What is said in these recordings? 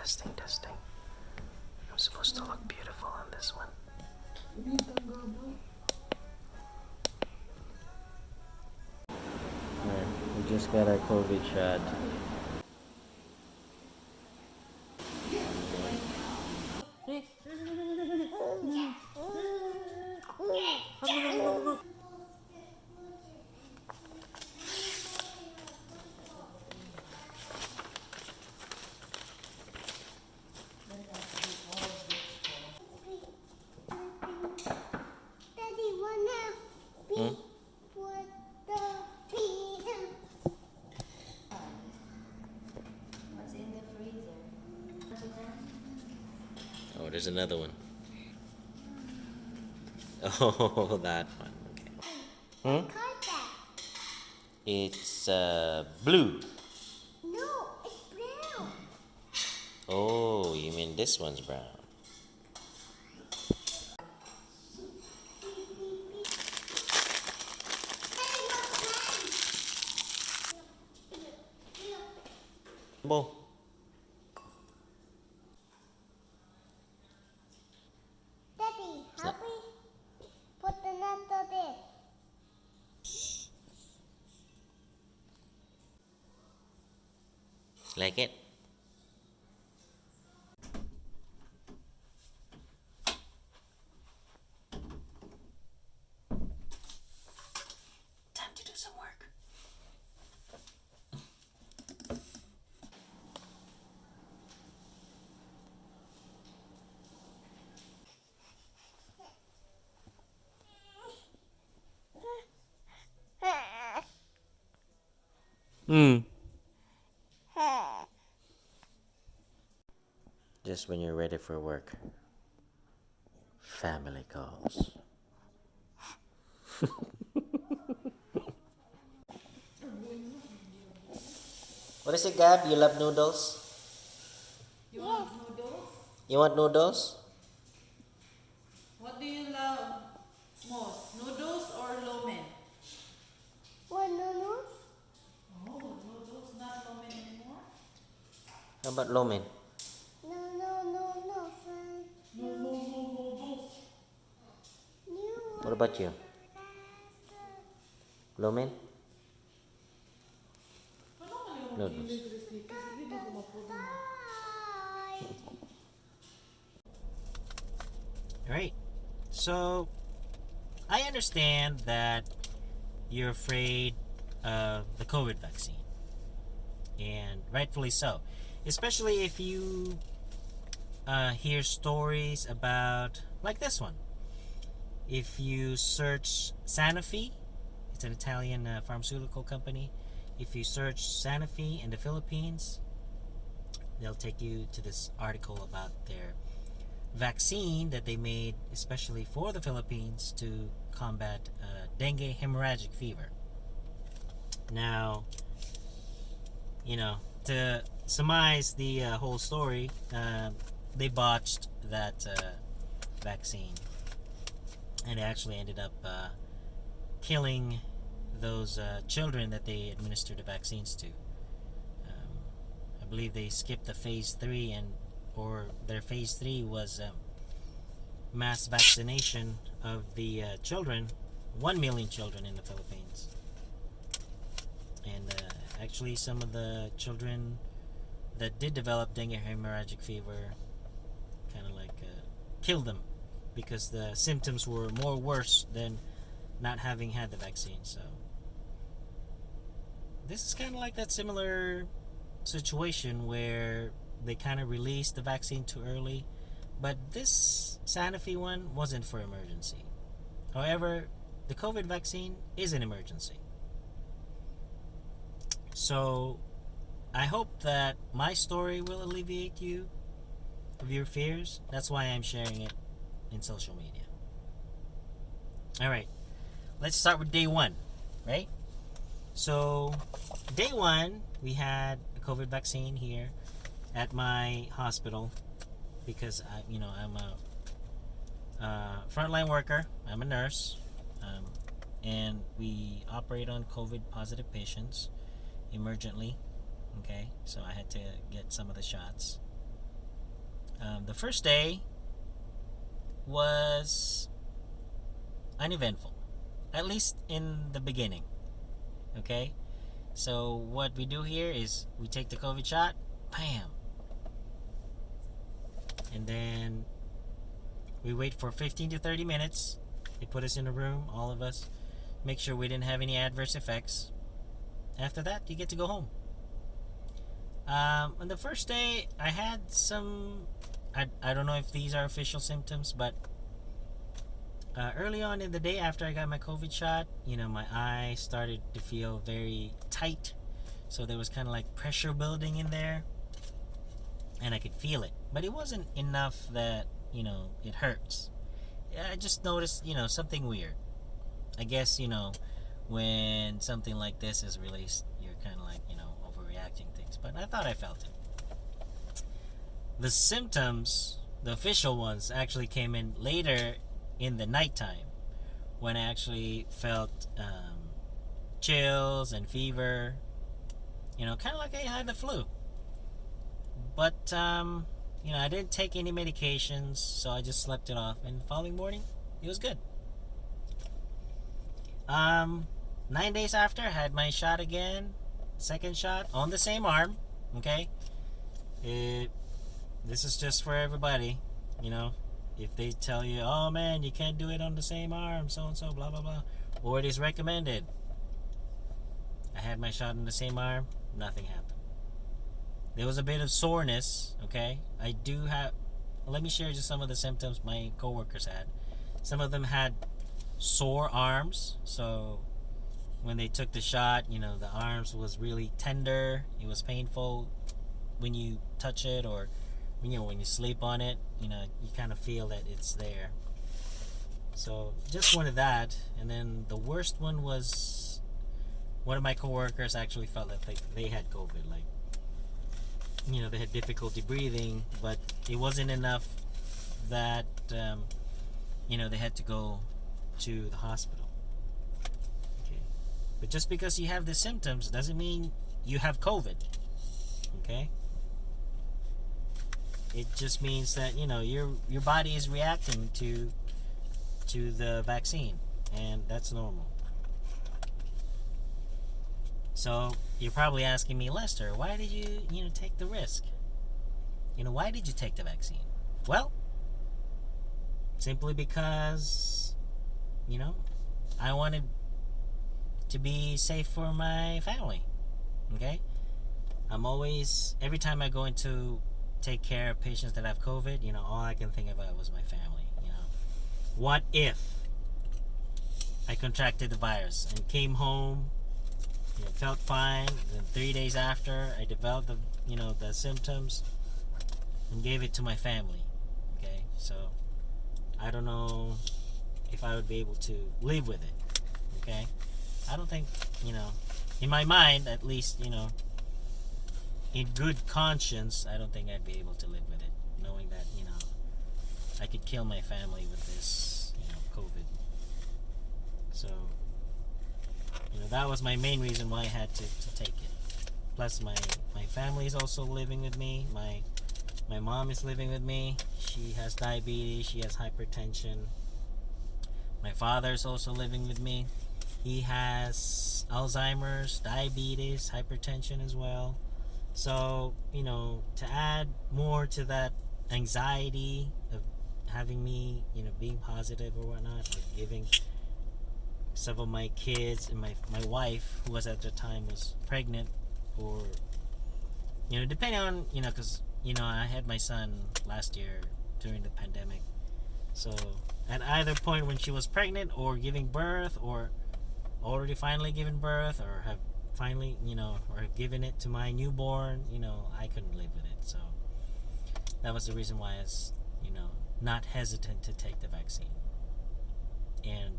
Testing. I'm supposed to look beautiful on this one. Alright, we just got our COVID shot. Hmm? What's in the freezer? Oh, there's another one. Oh, that one. Okay. Hmm? It's blue. No, it's brown. Oh, you mean this one's brown? Bo. Daddy, help me put the nut on it. Like it? Time to do some work. Just when you're ready for work, family calls. What is it, Gab? You love noodles? You want noodles? You want noodles? What do you love most? Noodles or lo mein? What noodles? Oh, noodles, not lo mein anymore? How about lo mein? No, friend. No, noodles. You What about you? Lo mein? Ano ka yung Noodles. kasi hindi ko mapuro. Alright, so I understand that you're afraid of the COVID vaccine, and rightfully so, especially if you hear stories about, like this one. If you search Sanofi, it's an Italian pharmaceutical company. If you search Sanofi in the Philippines, they'll take you to this article about their vaccine that they made especially for the Philippines to combat dengue hemorrhagic fever. Now, to surmise the whole story, they botched that vaccine, and it actually ended up killing those children that they administered the vaccines to. I believe they skipped the phase 3, or their phase 3 was mass vaccination of the children, 1 million children in the Philippines. And actually some of the children that did develop dengue hemorrhagic fever kind of like killed them, because the symptoms were more worse than not having had the vaccine. So this is kind of like that similar situation where they kind of released the vaccine too early, but this Sanofi one wasn't for emergency. However, the COVID vaccine is an emergency. So I hope that my story will alleviate you of your fears. That's why I'm sharing it in social media. Alright, let's start with day 1, right? So day 1, we had a COVID vaccine here at my hospital, because I'm a frontline worker. I'm a nurse, and we operate on COVID positive patients emergently. Okay, so I had to get some of the shots. The first day was uneventful, at least in the beginning. Okay, so what we do here is we take the COVID shot, bam, and then we wait for 15 to 30 minutes. They put us in a room, all of us, make sure we didn't have any adverse effects. After that, you get to go home. On the first day, I had some, I don't know if these are official symptoms, but early on in the day after I got my COVID shot, my eye started to feel very tight. So there was kind of like pressure building in there. And I could feel it. But it wasn't enough that, it hurts. I just noticed, something weird. I guess, when something like this is released, you're kind of like, overreacting things. But I thought I felt it. The symptoms, the official ones, actually came in later in the nighttime, when I actually felt chills and fever, kind of like I had the flu. But I didn't take any medications, so I just slept it off, and the following morning it was good. 9 days after, I had my shot again, second shot on the same arm. Okay, this is just for everybody, if they tell you, oh man, you can't do it on the same arm, so and so, blah blah blah, or it is recommended. I had my shot on the same arm, nothing happened. There was a bit of soreness. Okay, I do have, let me share just some of the symptoms my coworkers had. Some of them had sore arms, so when they took the shot, the arms was really tender. It was painful when you touch it, or when you sleep on it, you kind of feel that it's there. So just one of that. And then the worst one was, one of my coworkers actually felt that they had COVID. Like, they had difficulty breathing, but it wasn't enough that they had to go to the hospital. Okay, but just because you have the symptoms doesn't mean you have COVID. Okay, it just means that your body is reacting to the vaccine, and that's normal. So you're probably asking me, Lester, why did you take the risk? Why did you take the vaccine? Well, simply because I wanted to be safe for my family. Okay, I'm always, every time I go into take care of patients that have COVID, all I can think about was my family. What if I contracted the virus and came home, felt fine, then 3 days after I developed the symptoms and gave it to my family? Okay, so I don't know if I would be able to live with it. Okay, I don't think, in my mind at least, in good conscience, I don't think I'd be able to live with it, knowing that I could kill my family with this COVID. So that was my main reason why I had to take it. Plus my family is also living with me. My mom is living with me. She has diabetes, she has hypertension. My father is also living with me. He has Alzheimer's, diabetes, hypertension as well. So, to add more to that anxiety of having me, being positive or whatnot, or giving some of my kids and my wife, who was at the time was pregnant, or depending on because I had my son last year during the pandemic. So at either point when she was pregnant or giving birth, or already finally given birth, or have finally or have given it to my newborn, I couldn't live with it. So that was the reason why I was not hesitant to take the vaccine. And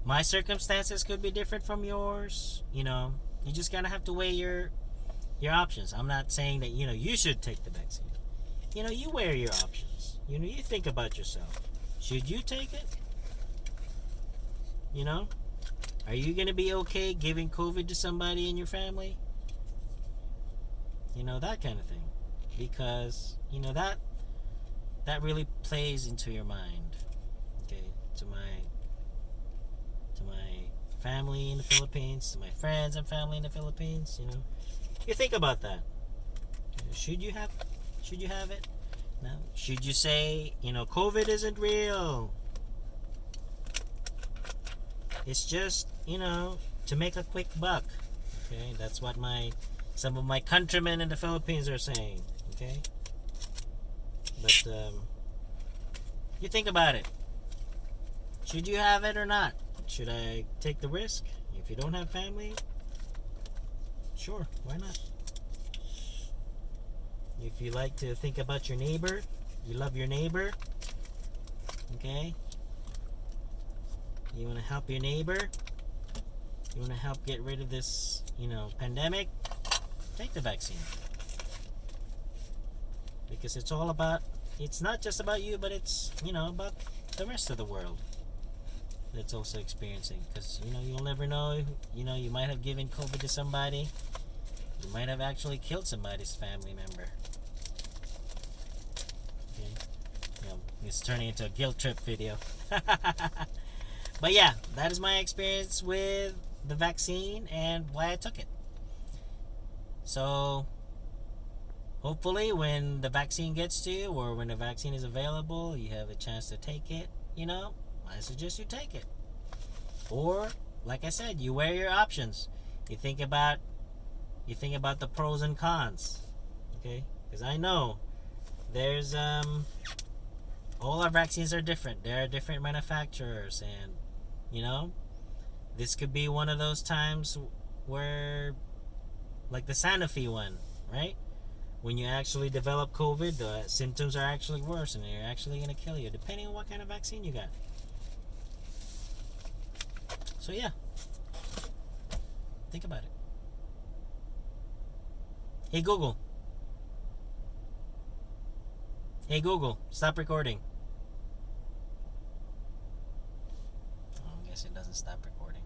my circumstances could be different from yours. You just gotta have to weigh your options. I'm not saying that you should take the vaccine. You weigh your options. You think about yourself. Should you take it? Are you gonna be okay giving COVID to somebody in your family? That kind of thing. Because that that really plays into your mind. Okay, to my family in the Philippines, to my friends and family in the Philippines, you think about that. Should you have it? No. Should you say, COVID isn't real? It's just, to make a quick buck. Okay, that's what some of my countrymen in the Philippines are saying. Okay, but you think about it. Should you have it or not? Should I take the risk? If you don't have family, sure, why not? If you like to think about your neighbor, you love your neighbor, okay? You want to help your neighbor, you want to help get rid of this, pandemic, take the vaccine. Because it's not just about you, but it's, about the rest of the world that's also experiencing. Because, you'll never know, you might have given COVID to somebody. You might have actually killed somebody's family member. Okay? It's turning into a guilt trip video. But yeah, that is my experience with the vaccine and why I took it. So, hopefully when the vaccine gets to you, or when the vaccine is available, you have a chance to take it, I suggest you take it. Or, like I said, you weigh your options. You think about the pros and cons. Okay? Because I know there's all our vaccines are different. There are different manufacturers, and this could be one of those times where, like the Sanofi one, right? When you actually develop COVID, the symptoms are actually worse and they're actually going to kill you, depending on what kind of vaccine you got. So yeah, think about it. Hey Google, stop recording. Oh, I guess it doesn't stop recording.